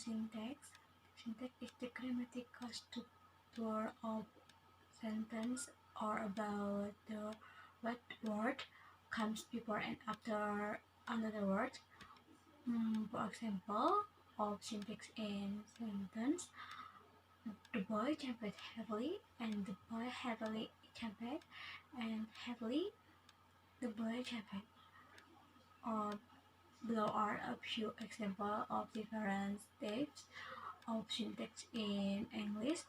syntax. Syntax is the grammatical structure of sentence or about what word comes before and after another word. For example, of syntax in sentence: the boy jumped heavily, and the boy heavily jumped, and heavily the boy jumped. Or below are a few examples of different types of syntax in English.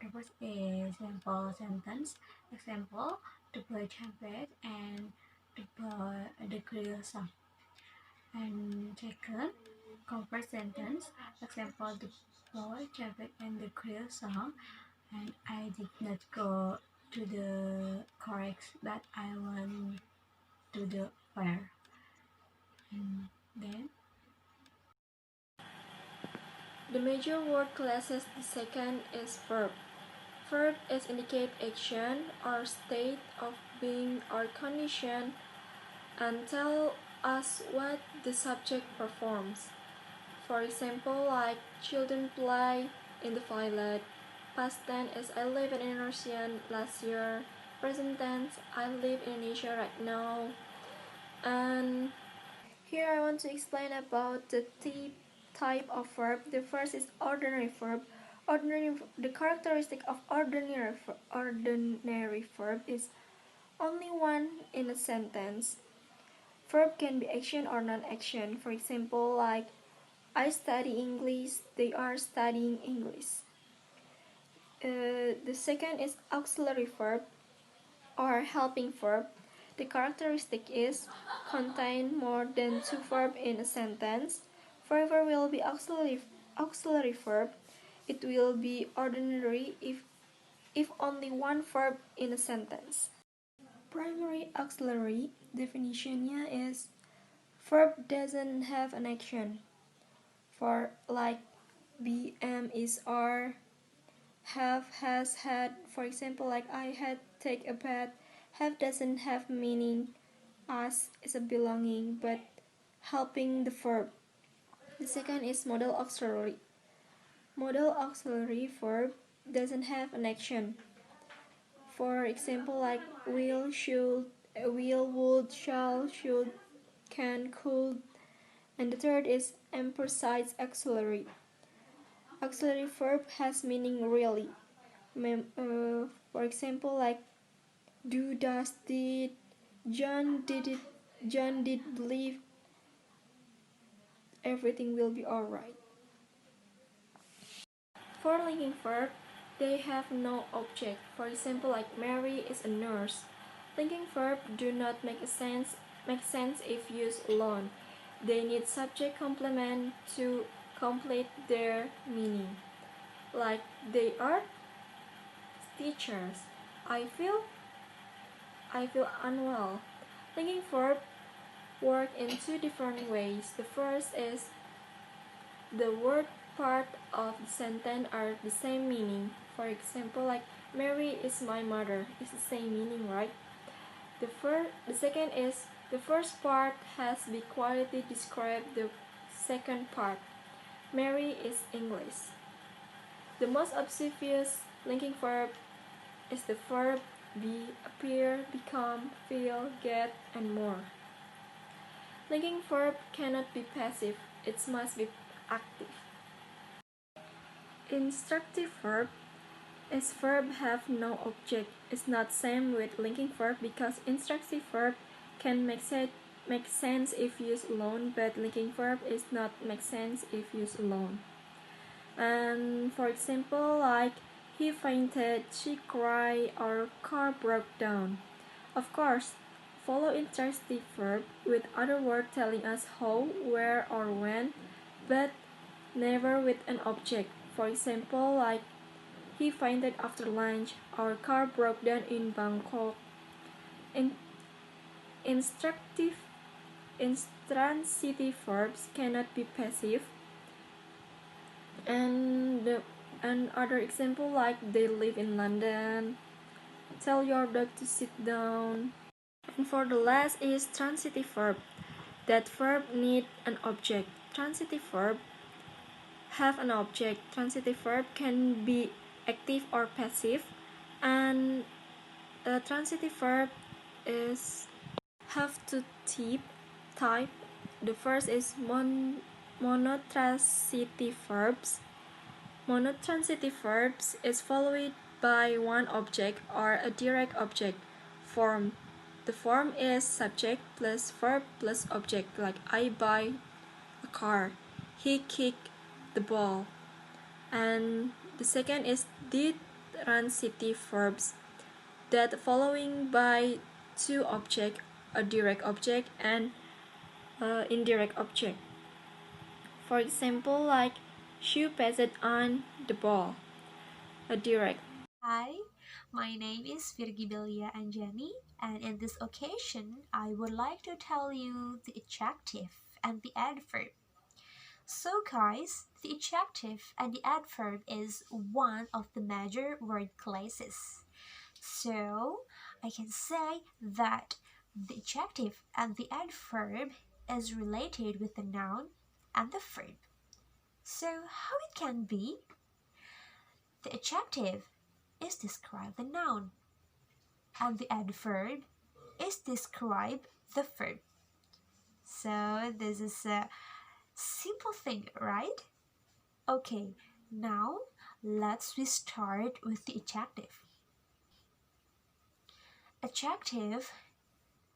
The first is simple sentence. Example: the boy jumped and the girl sang. And second, complex sentence. Example: the boy jumped and the girl sang. And I did not go to the chorus, but I went to the fair. And then the major word classes. The second is verb. Verb is indicate action or state of being or condition and tell us what the subject performs. For example, like children play in the violet. Past tense is I live in Indonesia last year. Present tense, I live in Indonesia right now. And here I want to explain about the type of verb. The first is ordinary verb. The characteristic of ordinary verb is only one in a sentence. Verb can be action or non-action. For example, like I study English, they are studying English. The second is auxiliary verb or helping verb. The characteristic is contain more than two verbs in a sentence. Forever will be auxiliary verb. It will be ordinary if only one verb in a sentence. Primary auxiliary definitionnya is verb doesn't have an action. For like be, am, is, are, have, has, had. For example, like I had take a bath. Have doesn't have meaning. As is a belonging but helping the verb. The second is modal auxiliary. Modal auxiliary verb doesn't have an action. For example, like will, should, will, would, shall, should, can, could. And the third is emphasize auxiliary. Auxiliary verb has meaning really. For example, like do, does, did, John did it, John did believe everything will be alright. For linking verb, they have no object. For example, like Mary is a nurse. Linking verb do not make sense if used alone. They need subject complement to complete their meaning. Like they are teachers. I feel unwell. Linking verb work in two different ways. The first is the word part of the sentence are the same meaning. For example, like Mary is my mother. It's the same meaning, right? The second is the first part has be quality describe the second part. Mary is English. The most obvious linking verb is the verb be, appear, become, feel, get, and more. Linking verb cannot be passive, it must be active. Instructive verb is verb have no object. It's not same with linking verb because instructive verb can make sense if used alone, but linking verb is not make sense if used alone. And for example, like he fainted, she cried, or car broke down. Of course, follow intransitive verb with other word telling us how, where, or when, but never with an object. For example, like he fainted after lunch, our car broke down in Bangkok. Intransitive verbs cannot be passive. And other example like they live in London, tell your dog to sit down. And for the last is transitive verb. That verb need an object. Transitive verb have an object. Transitive verb can be active or passive, and the transitive verb is have two type. The first is monotransitive verbs. Monotransitive verbs is followed by one object or a direct object form. The form is subject plus verb plus object, like I buy a car, he kicked the ball. And the second is transitive verbs that following by two object, a direct object and indirect object. For example, like she passed on the ball, a direct. Hi, my name is Virgi Bellia Anjani, and in this occasion, I would like to tell you the adjective and the adverb. So guys, the adjective and the adverb is one of the major word classes. So I can say that the adjective and the adverb is related with the noun and the verb. So how it can be? The adjective is describe the noun and the adverb is describe the verb. So this is a simple thing, right? Okay, now let's start with the adjective. Adjective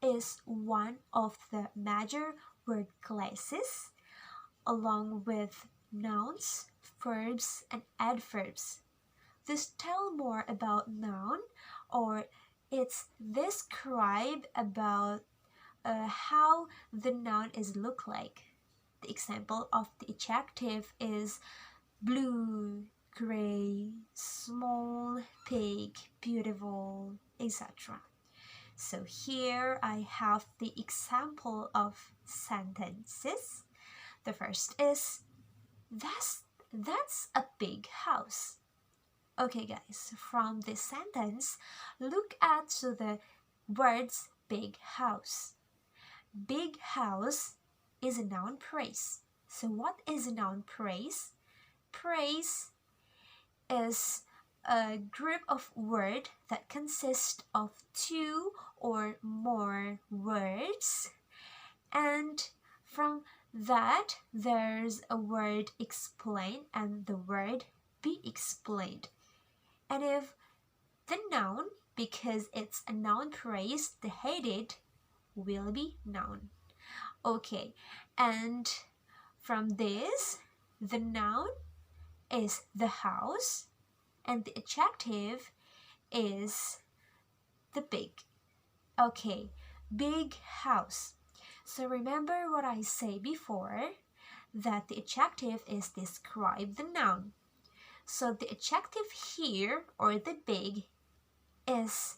is one of the major word classes along with nouns, verbs, and adverbs. This tell more about noun, or it's describe about how the noun is look like. The example of the adjective is blue, gray, small, big, beautiful, etc. So here I have the example of sentences. The first is that's a big house. Okay guys, from this sentence, look at the words big house. Big house is a noun praise. So what is a noun praise? Praise is a group of words that consist of two or more words, and from that there's a word explain and the word be explained. And if the noun, because it's a noun praise, the headed will be noun. Okay, and from this, the noun is the house and the adjective is the big. Okay, big house. So remember what I said before, that the adjective is describe the noun. So the adjective here, or the big, is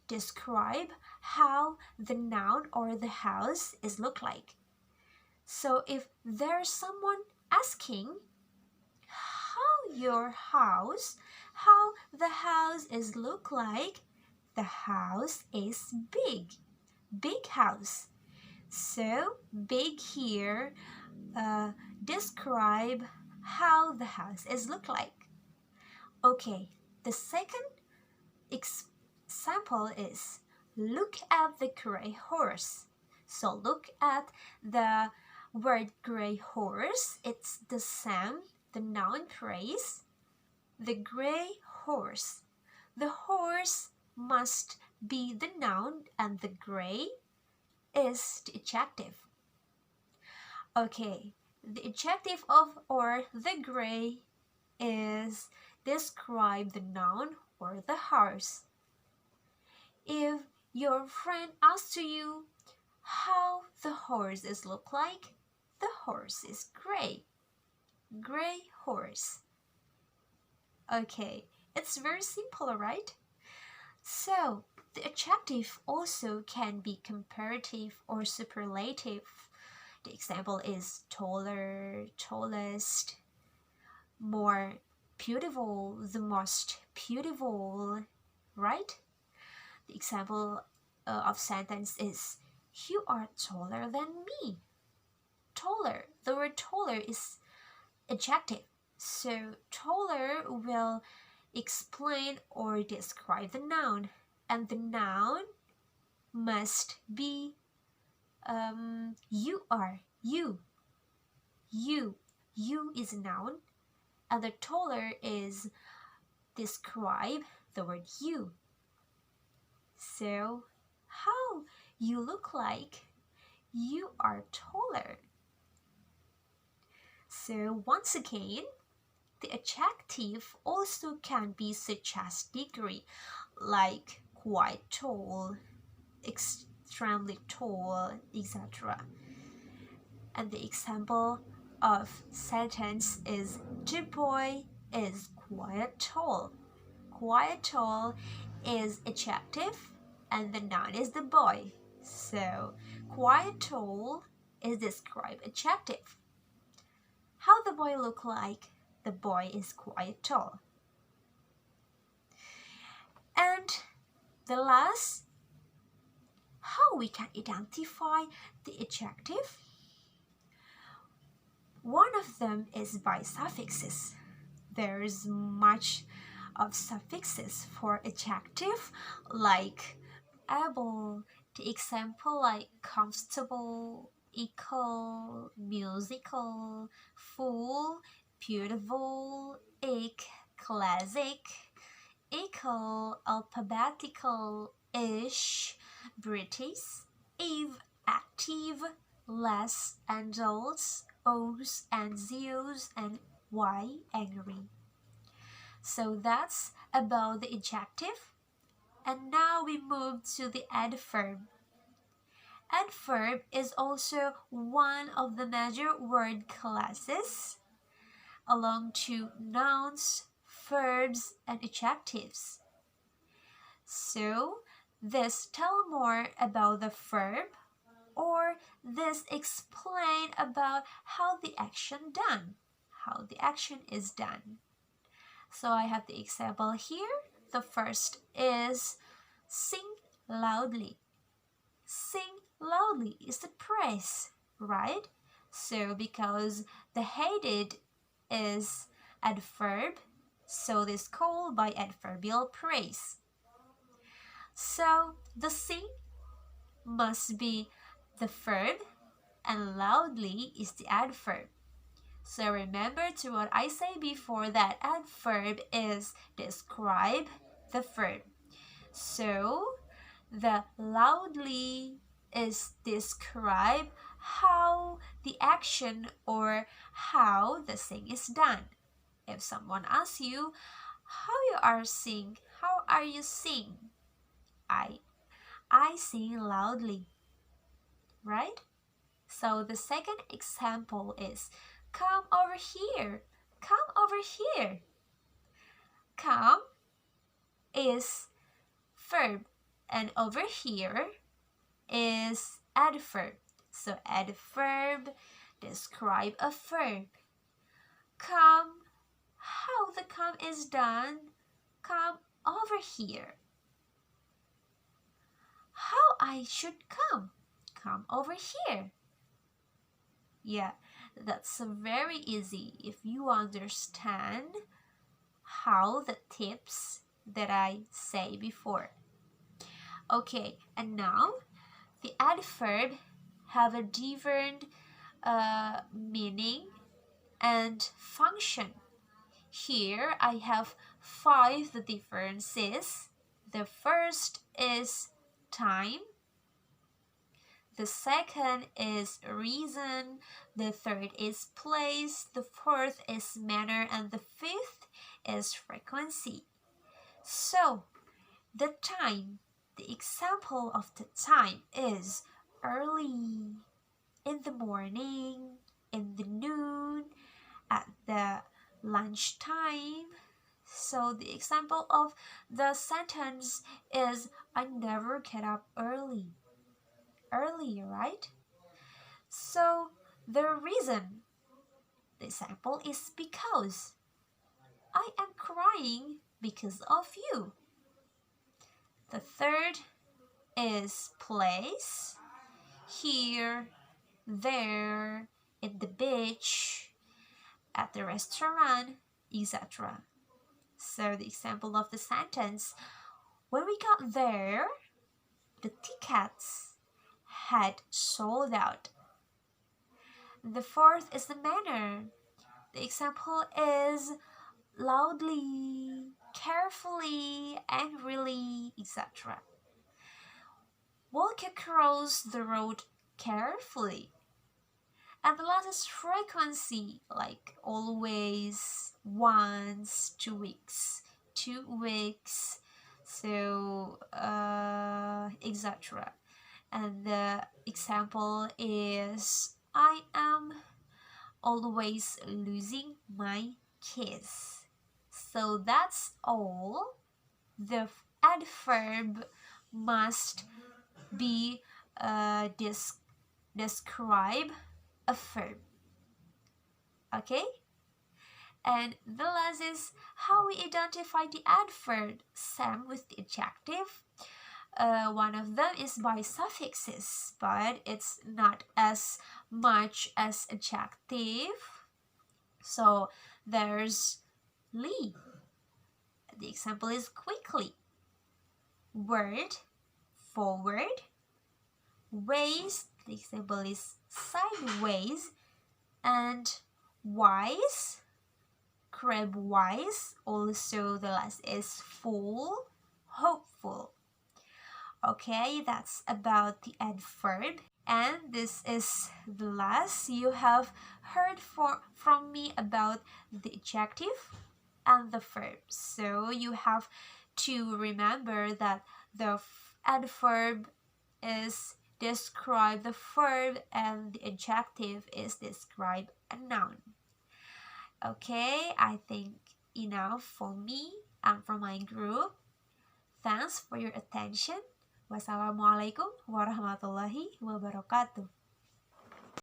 describe how the noun or the house is look like. So if there's someone asking how the house is look like, the house is big house. So big here describe how the house is look like. Okay, the second example is look at the gray horse. So look at the word gray horse. It's the same, the noun praise. The gray horse. The horse must be the noun and the gray is the adjective. Okay, the adjective of or the gray is describe the noun or the horse. If your friend asks you how the horse is look like, the horse is gray. Gray horse. Okay, it's very simple, right? So, the adjective also can be comparative or superlative. The example is taller, tallest, more beautiful, the most beautiful, right? The example of sentence is you are taller than me. Taller. The word taller is adjective. So taller will explain or describe the noun, and the noun must be you are, you is a noun, and the taller is describe the word you. So how you look like? You are taller. So once again, the adjective also can be such as degree, like quite tall, extremely tall, etc. And the example of sentence is the boy is quite tall. Quite tall is adjective and the noun is the boy. So quite tall is described adjective. How the boy look like? The boy is quite tall. And the last, how we can identify the adjective? One of them is by suffixes. There's much of suffixes for adjective, like able, the example like comfortable, equal, musical, full, beautiful, ick, classic, equal, alphabetical, ish, British, eve, active, less, adults, O's and Z's, and Y, angry. So that's about the adjective. And now we move to the adverb. Adverb is also one of the major word classes, along to nouns, verbs, and adjectives. So this tell more about the verb, or this explain about how the action is done. So I have the example here. The first is sing loudly. Sing loudly is the praise, right? So because the hated is adverb, so this called by adverbial praise. So the sing must be the verb and loudly is the adverb. So remember to what I say before, that adverb is describe the verb. So the loudly is describe how the action or how the thing is done. If someone asks you how you are sing, how are you sing? I sing loudly, right? So the second example is come over here. Come over here. Come is verb and over here is adverb. So adverb describe a verb. Come, how the come is done? Come over here. How I should come? Come over here. Yeah, that's very easy if you understand how the tips that I say before. Okay, and now the adverb have a different meaning and function. Here I have 5 differences. The first is time. The second is reason. The third is place. The fourth is manner. And the fifth is frequency. So, the time. The example of the time is early, in the morning, in the noon, at the lunchtime. So the example of the sentence is I never get up early. Early, right? So the reason, the example is because I am crying because of you. The third is place. Here, there, in the beach, at the restaurant, etc. So the example of the sentence, when we got there, the tickets had sold out. The fourth is the manner. The example is loudly, carefully, angrily, etc. Walk across the road carefully. And the last is frequency, like always, once, 2 weeks, 2 weeks, so etc. And the example is, I am always losing my keys. So that's all. The adverb must be describe a verb. Okay? And the last is how we identify the adverb, same with the adjective. One of them is by suffixes, but it's not as much as adjective. So there's ly. The example is quickly. Word, forward. Ways, the example is sideways. And wise, crab wise. Also the last is full, hopeful. Okay, that's about the adverb. And this is the last. You have heard from me about the adjective and the verb. So you have to remember that the adverb is describe the verb and the adjective is describe a noun. Okay, I think enough for me and for my group. Thanks for your attention. Wassalamualaikum warahmatullahi wabarakatuh.